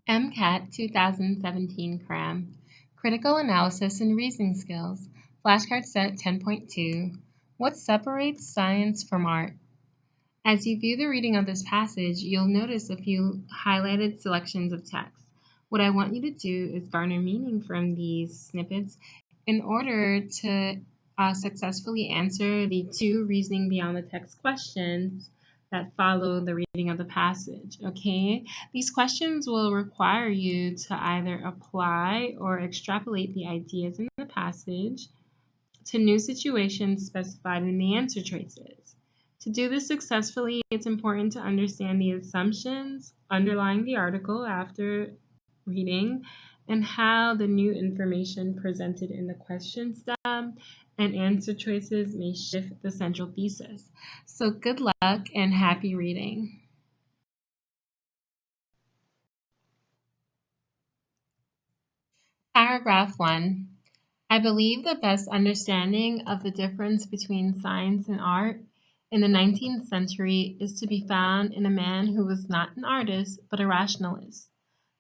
MCAT 2017 Cram, Critical Analysis and Reasoning Skills, Flashcard Set 10.2, What Separates Science from Art? As you view the reading of this passage, you'll notice a few highlighted selections of text. What I want you to do is garner meaning from these snippets in order to successfully answer the 2 reasoning beyond the text questions that follow the reading of the passage, okay? These questions will require you to either apply or extrapolate the ideas in the passage to new situations specified in the answer choices. To do this successfully, it's important to understand the assumptions underlying the article after reading and how the new information presented in the question stem and answer choices may shift the central thesis. So good luck and happy reading. Paragraph 1. I believe the best understanding of the difference between science and art in the 19th century is to be found in a man who was not an artist but a rationalist.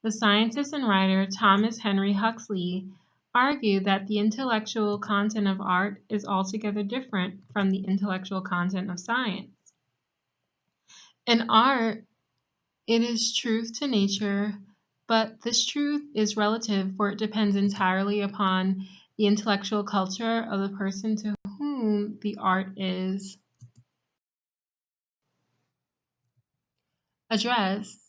The scientist and writer Thomas Henry Huxley argued that the intellectual content of art is altogether different from the intellectual content of science. In art, it is truth to nature, but this truth is relative, for it depends entirely upon the intellectual culture of the person to whom the art is addressed.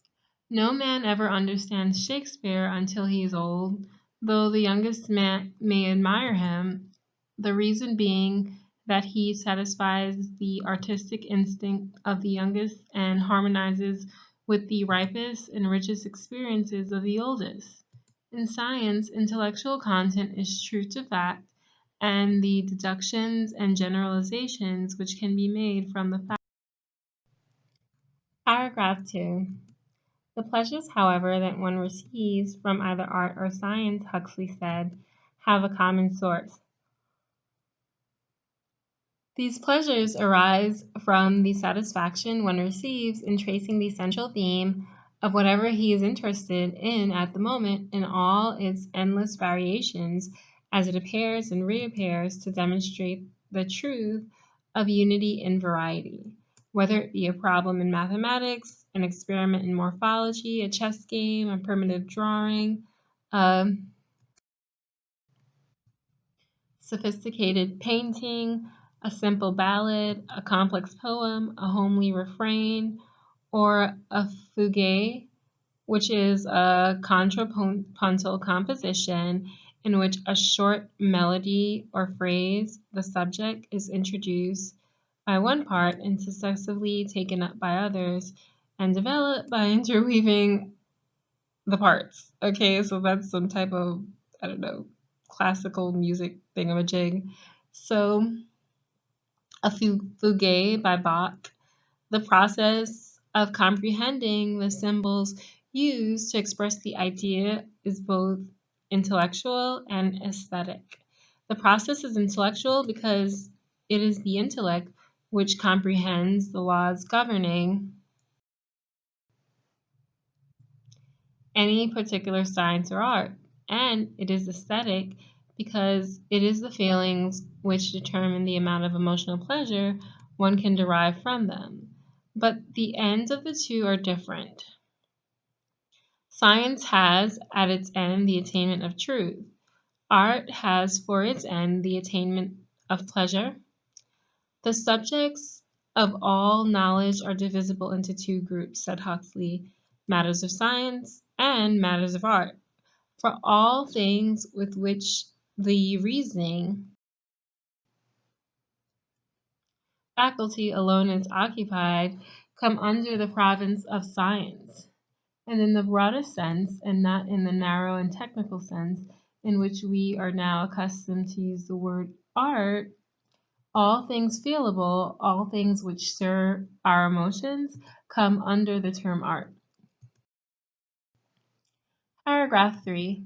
No man ever understands Shakespeare until he is old, though the youngest man may admire him, the reason being that he satisfies the artistic instinct of the youngest and harmonizes with the ripest and richest experiences of the oldest. In science, intellectual content is truth to fact, and the deductions and generalizations which can be made from the fact. Paragraph 2. The pleasures, however, that one receives from either art or science, Huxley said, have a common source. These pleasures arise from the satisfaction one receives in tracing the central theme of whatever he is interested in at the moment in all its endless variations as it appears and reappears to demonstrate the truth of unity in variety, whether it be a problem in mathematics, an experiment in morphology, a chess game, a primitive drawing, a sophisticated painting, a simple ballad, a complex poem, a homely refrain, or a fugue, which is a contrapuntal composition in which a short melody or phrase, the subject, is introduced by one part and successively taken up by others and developed by interweaving the parts. Okay, so that's some type of, I don't know, classical music thingamajig. So, a fugue by Bach, the process of comprehending the symbols used to express the idea is both intellectual and aesthetic. The process is intellectual because it is the intellect which comprehends the laws governing any particular science or art, and it is aesthetic because it is the feelings which determine the amount of emotional pleasure one can derive from them. But the ends of the two are different. Science has at its end the attainment of truth. Art has for its end the attainment of pleasure. The subjects of all knowledge are divisible into 2 groups, said Huxley, matters of science and matters of art. For all things with which the reasoning faculty alone is occupied come under the province of science, and in the broadest sense, and not in the narrow and technical sense in which we are now accustomed to use the word art, all things feelable, all things which stir our emotions, come under the term art. Paragraph 3.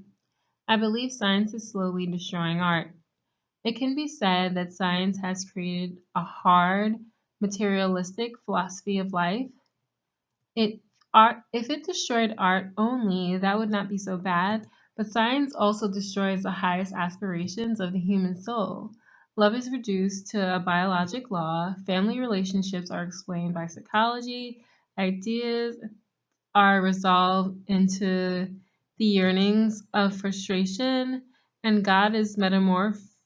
I believe science is slowly destroying art. It can be said that science has created a hard, materialistic philosophy of life. It Art, if it destroyed art only, that would not be so bad, but science also destroys the highest aspirations of the human soul. Love is reduced to a biologic law, family relationships are explained by psychology, ideas are resolved into the yearnings of frustration, and God is metamorphosed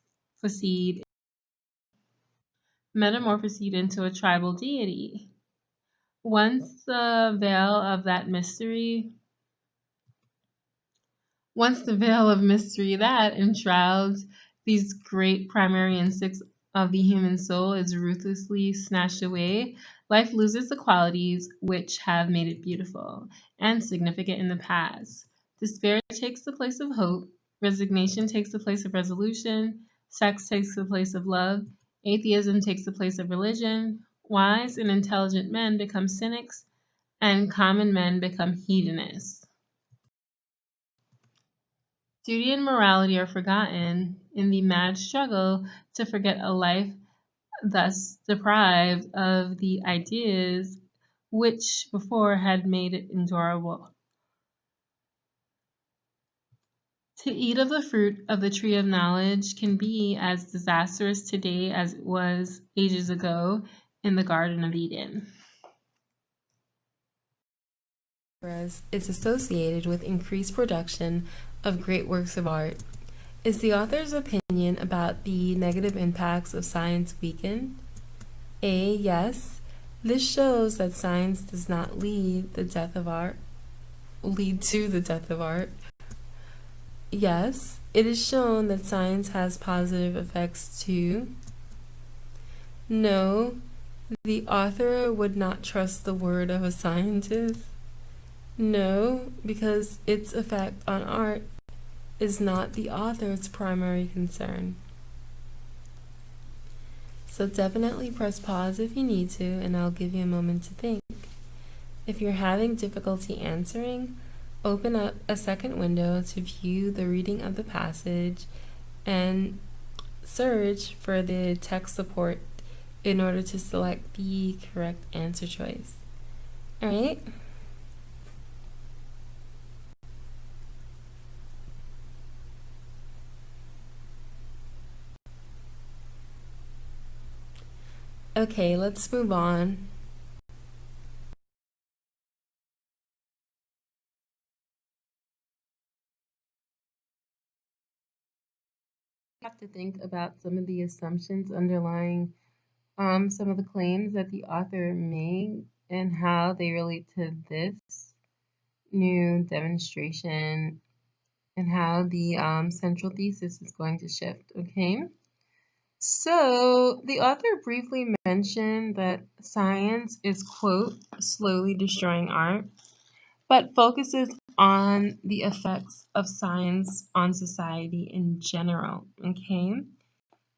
into a tribal deity. Once the veil of that mystery Once the veil of mystery that enshrouds these great primary instincts of the human soul is ruthlessly snatched away, life loses the qualities which have made it beautiful and significant in the past. Despair takes the place of hope, resignation takes the place of resolution, sex takes the place of love, atheism takes the place of religion, wise and intelligent men become cynics, and common men become hedonists. Duty and morality are forgotten in the mad struggle to forget a life thus deprived of the ideas which before had made it endurable. To eat of the fruit of the tree of knowledge can be as disastrous today as it was ages ago in the Garden of Eden. Whereas it's associated with increased production of great works of art. Is the author's opinion about the negative impacts of science weakened? A. Yes. This shows that science does not lead to the death of art. Yes, it is shown that science has positive effects too. No, the author would not trust the word of a scientist. No, because its effect on art is not the author's primary concern. So definitely press pause if you need to, and I'll give you a moment to think. If you're having difficulty answering, open up a second window to view the reading of the passage and search for the text support in order to select the correct answer choice. All right? Okay, let's move on. Have to think about some of the assumptions underlying some of the claims that the author made and how they relate to this new demonstration and how the central thesis is going to shift, okay? So the author briefly mentioned that science is, quote, slowly destroying art, but focuses on the effects of science on society in general, okay?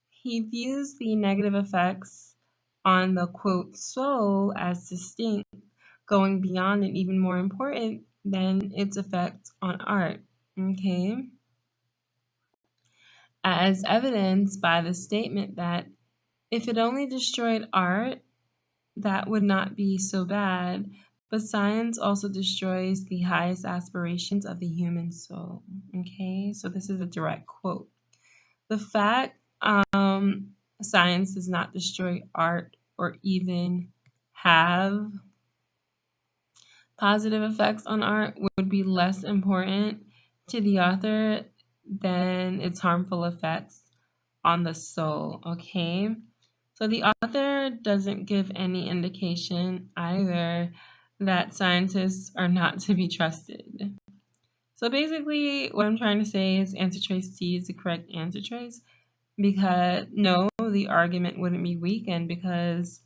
He views the negative effects on the, quote, soul as distinct, going beyond and even more important than its effect on art, okay? As evidenced by the statement that if it only destroyed art, that would not be so bad, but science also destroys the highest aspirations of the human soul, okay? So this is a direct quote. The fact science does not destroy art or even have positive effects on art would be less important to the author than its harmful effects on the soul, okay? So the author doesn't give any indication either that scientists are not to be trusted. So basically, what I'm trying to say is answer choice C is the correct answer choice because no, the argument wouldn't be weakened because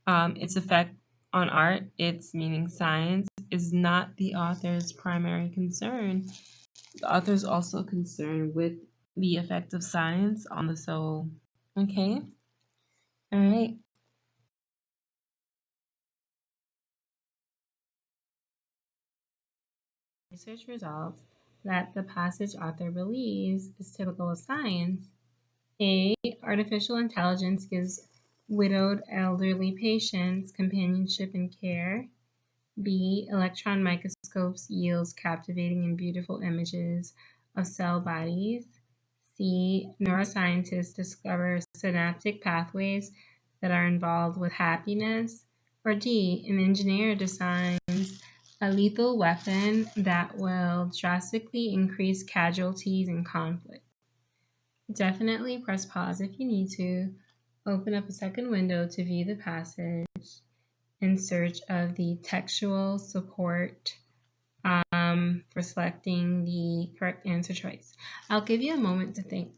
its effect on art, its meaning science, is not the author's primary concern. The author is also concerned with the effect of science on the soul. Okay? All right. Research results that the passage author believes is typical of science. A. Artificial intelligence gives widowed elderly patients companionship and care. B. Electron microscopes yields captivating and beautiful images of cell bodies. C. Neuroscientists discover synaptic pathways that are involved with happiness. Or D. An engineer designs a lethal weapon that will drastically increase casualties in conflict. Definitely press pause if you need to. Open up a second window to view the passage in search of the textual support for selecting the correct answer choice. I'll give you a moment to think.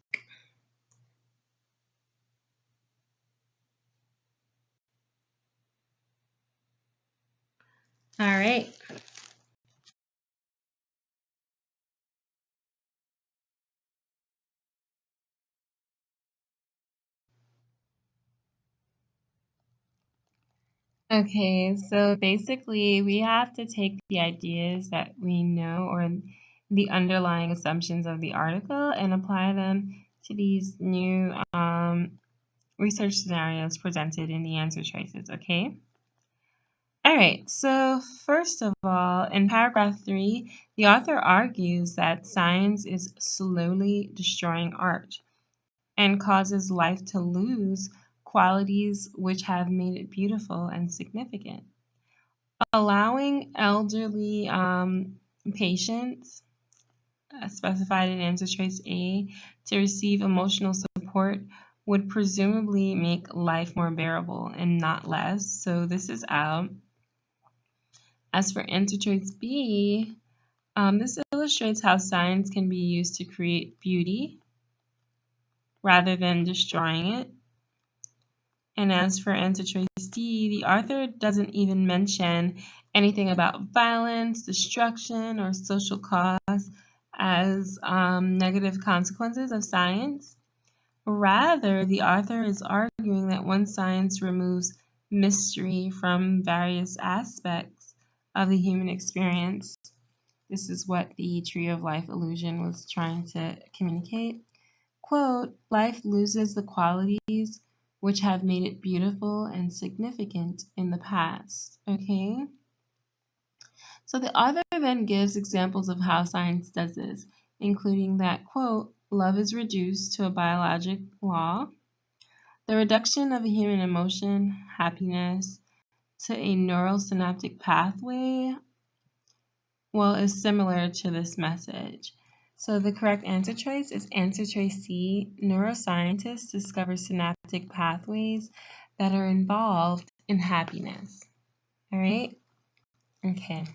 All right. Okay, so basically we have to take the ideas that we know or the underlying assumptions of the article and apply them to these new research scenarios presented in the answer choices, okay? All right, so first of all, in paragraph 3, the author argues that science is slowly destroying art and causes life to lose qualities which have made it beautiful and significant. Allowing elderly patients, specified in answer choice A, to receive emotional support would presumably make life more bearable and not less. So this is out. As for answer choice B, this illustrates how science can be used to create beauty rather than destroying it. And as for answer choice D, the author doesn't even mention anything about violence, destruction, or social cause as negative consequences of science. Rather, the author is arguing that once science removes mystery from various aspects of the human experience, this is what the tree of life illusion was trying to communicate. Quote, life loses the qualities which have made it beautiful and significant in the past. Okay? So the author then gives examples of how science does this, including that, quote, love is reduced to a biologic law, the reduction of a human emotion, happiness, to a neural synaptic pathway, well, is similar to this message. So the correct answer choice is answer choice C. Neuroscientists discover synaptic pathways that are involved in happiness. All right? Okay.